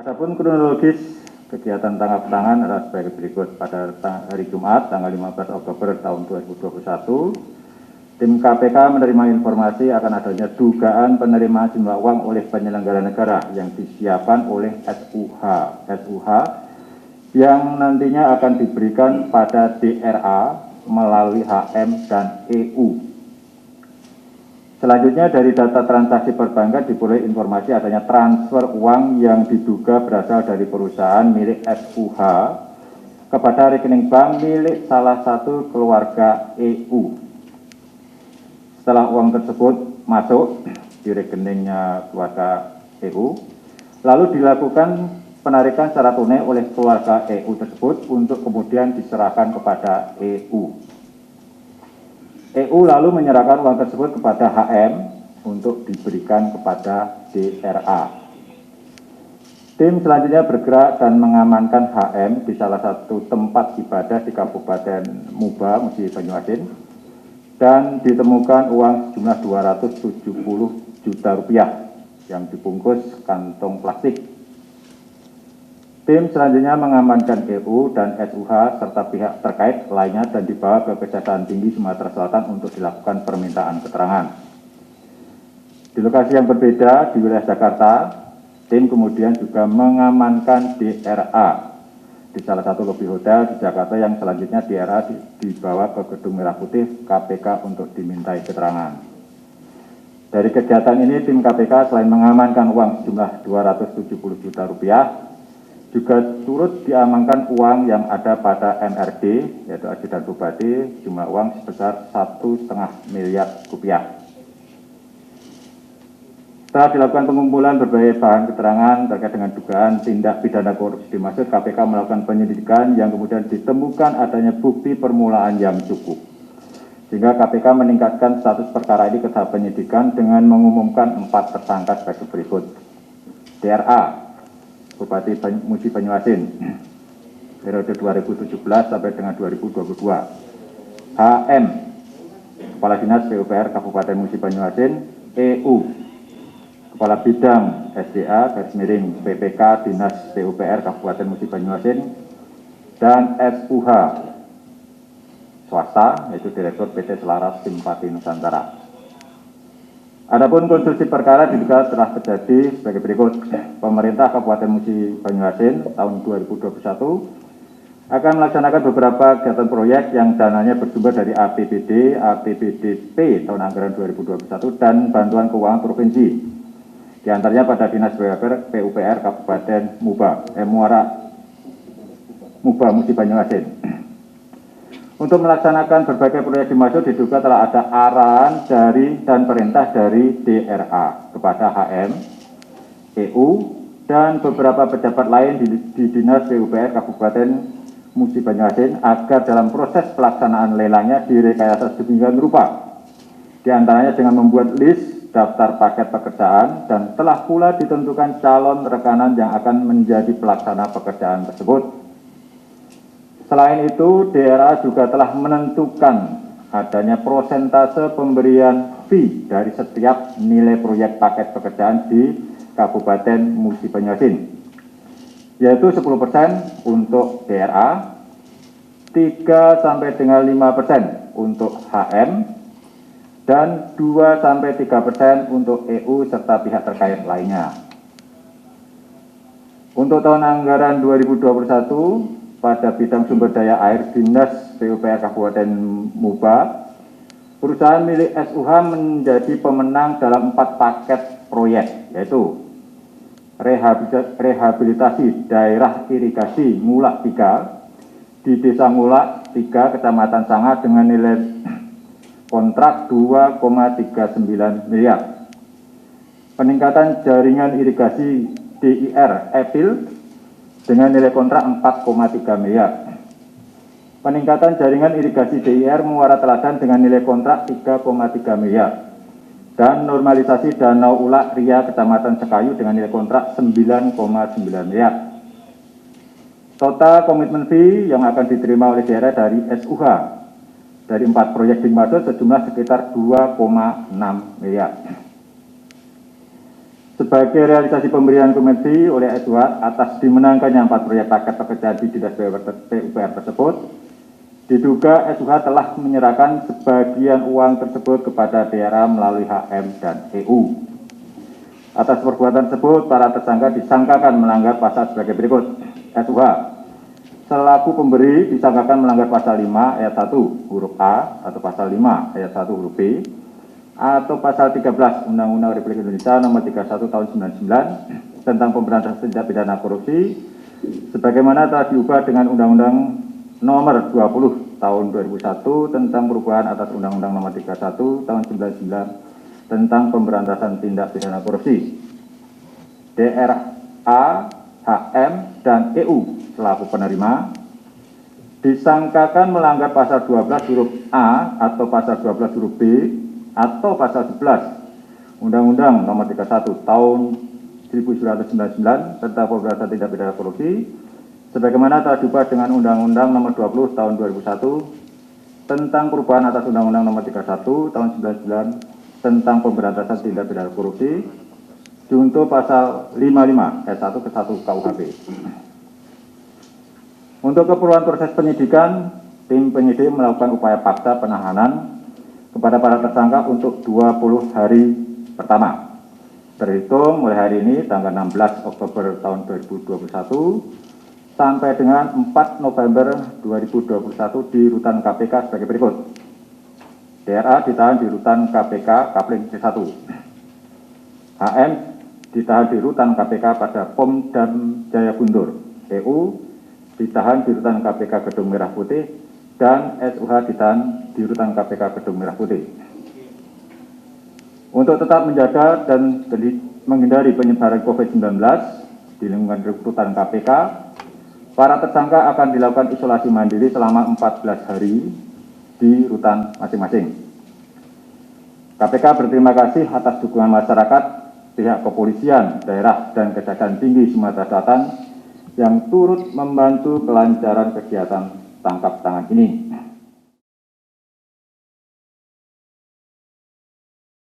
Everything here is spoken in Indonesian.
Adapun kronologis kegiatan tangkap tangan adalah sebagai berikut. Pada hari Jumat tanggal 15 Oktober tahun 2021, tim KPK menerima informasi akan adanya dugaan penerimaan jumlah uang oleh penyelenggara negara yang disiapkan oleh SUH yang nantinya akan diberikan pada DRA melalui HM dan EU. Selanjutnya dari data transaksi perbankan diperoleh informasi adanya transfer uang yang diduga berasal dari perusahaan milik SUH kepada rekening bank milik salah satu keluarga EU. Setelah uang tersebut masuk di rekeningnya keluarga EU, lalu dilakukan penarikan secara tunai oleh keluarga EU tersebut untuk kemudian diserahkan kepada EU. EU lalu menyerahkan uang tersebut kepada HM untuk diberikan kepada DRA. Tim selanjutnya bergerak dan mengamankan HM di salah satu tempat ibadah di Kabupaten Muba, Musi Banyuasin, dan ditemukan uang sejumlah 270 juta rupiah yang dibungkus kantong plastik. Tim selanjutnya mengamankan EU dan SUH serta pihak terkait lainnya dan dibawa ke Kejaksaan Tinggi Sumatera Selatan untuk dilakukan permintaan keterangan. Di lokasi yang berbeda di wilayah Jakarta, tim kemudian juga mengamankan DRA di salah satu lobi hotel di Jakarta yang selanjutnya DRA dibawa ke Gedung Merah Putih KPK untuk dimintai keterangan. Dari kegiatan ini tim KPK selain mengamankan uang sejumlah 270 juta rupiah, juga turut diamankan uang yang ada pada MRD, yaitu Ajudan Bupati, jumlah uang sebesar 1,5 miliar rupiah. Setelah dilakukan pengumpulan berbagai bahan keterangan terkait dengan dugaan tindak pidana korupsi dimaksud, KPK melakukan penyelidikan yang kemudian ditemukan adanya bukti permulaan yang cukup. Sehingga KPK meningkatkan status perkara ini ke tahap penyidikan dengan mengumumkan 4 tersangka sebagai berikut. DRA, Bupati Musi Banyuasin, periode 2017 sampai dengan 2022. HM, Kepala Dinas PUPR Kabupaten Musi Banyuasin. EU, Kepala Bidang SDA /PPK Dinas PUPR Kabupaten Musi Banyuasin. Dan SUH, swasta, yaitu Direktur PT Selaras Simpati Nusantara. Adapun konstruksi perkara diduga telah terjadi sebagai berikut. Pemerintah Kabupaten Musi Banyuasin tahun 2021 akan melaksanakan beberapa kegiatan proyek yang dananya bersumber dari APBD, APBDP tahun anggaran 2021 dan bantuan keuangan provinsi. Di antaranya pada Dinas PUPR Kabupaten Muba Musi Banyuasin. Untuk melaksanakan berbagai proyek dimaksud diduga telah ada arahan dari dan perintah dari DRA kepada HM, EU, dan beberapa pejabat lain di Dinas PUPR Kabupaten Musi Banyuasin agar dalam proses pelaksanaan lelangnya direkayasa sedemikian rupa. Di antaranya dengan membuat list daftar paket pekerjaan dan telah pula ditentukan calon rekanan yang akan menjadi pelaksana pekerjaan tersebut. Selain itu, DRA juga telah menentukan adanya persentase pemberian fee dari setiap nilai proyek paket pekerjaan di Kabupaten Musi Banyuasin, yaitu 10% untuk DRA, 3 sampai dengan 5% untuk HM, dan 2 sampai 3% untuk EU serta pihak terkait lainnya. Untuk tahun anggaran 2021, pada bidang sumber daya air Dinas PUPR Kabupaten Muba, perusahaan milik SUH menjadi pemenang dalam 4 paket proyek, yaitu rehabilitasi daerah irigasi Ngulak 3 di Desa Ngulak 3, Kecamatan Sanga dengan nilai kontrak 2,39 miliar. Peningkatan jaringan irigasi DIR Epil dengan nilai kontrak 4,3 miliar. Peningkatan jaringan irigasi DIR Muara Teladan dengan nilai kontrak 3,3 miliar. Dan normalisasi Danau Ulak Ria Kecamatan Sekayu dengan nilai kontrak 9,9 miliar. Total komitmen fee yang akan diterima oleh daerah dari SUH dari 4 proyek dimaksud sejumlah sekitar 2,6 miliar. Sebagai realisasi pemberian komersi oleh S2 atas dimenangkannya 4 proyek paket pekerjaan di Dinas PUPR tersebut, diduga S2 telah menyerahkan sebagian uang tersebut kepada DRA melalui HM dan EU. Atas perbuatan tersebut, para tersangka disangkakan melanggar pasal sebagai berikut. S2 selaku pemberi disangkakan melanggar pasal 5 ayat 1 huruf A atau pasal 5 ayat 1 huruf B atau pasal 13 Undang-Undang Republik Indonesia nomor 31 tahun 99 tentang pemberantasan tindak pidana korupsi sebagaimana telah diubah dengan Undang-Undang nomor 20 tahun 2001 tentang perubahan atas Undang-Undang nomor 31 tahun 99 tentang pemberantasan tindak pidana korupsi. DRA, HM, dan EU selaku penerima disangkakan melanggar pasal 12 huruf A atau pasal 12 huruf B atau pasal 11 Undang-Undang nomor 31 tahun 1999 tentang pemberantasan tindak pidana korupsi sebagaimana telah diubah dengan Undang-Undang nomor 20 tahun 2001 tentang perubahan atas Undang-Undang nomor 31 tahun 99 tentang pemberantasan tindak pidana korupsi junto pasal 55 ayat 1 ke 1 KUHP. Untuk keperluan proses penyidikan, tim penyidik melakukan upaya paksa penahanan kepada para tersangka untuk 20 hari pertama. Terhitung mulai hari ini tanggal 16 Oktober tahun 2021 sampai dengan 4 November 2021 di Rutan KPK sebagai berikut. DRA ditahan di Rutan KPK Kapling C1. HM ditahan di Rutan KPK pada Pom dan Jaya Guntur. EU ditahan di Rutan KPK Gedung Merah Putih dan SUH ditahan di Rutan KPK Gedung Merah Putih. Untuk tetap menjaga dan menghindari penyebaran COVID-19 di lingkungan rutan KPK, para tersangka akan dilakukan isolasi mandiri selama 14 hari di rutan masing-masing. KPK berterima kasih atas dukungan masyarakat, pihak kepolisian, daerah, dan Kejaksaan Tinggi Sumatera Selatan yang turut membantu kelancaran kegiatan tangkap tangan ini.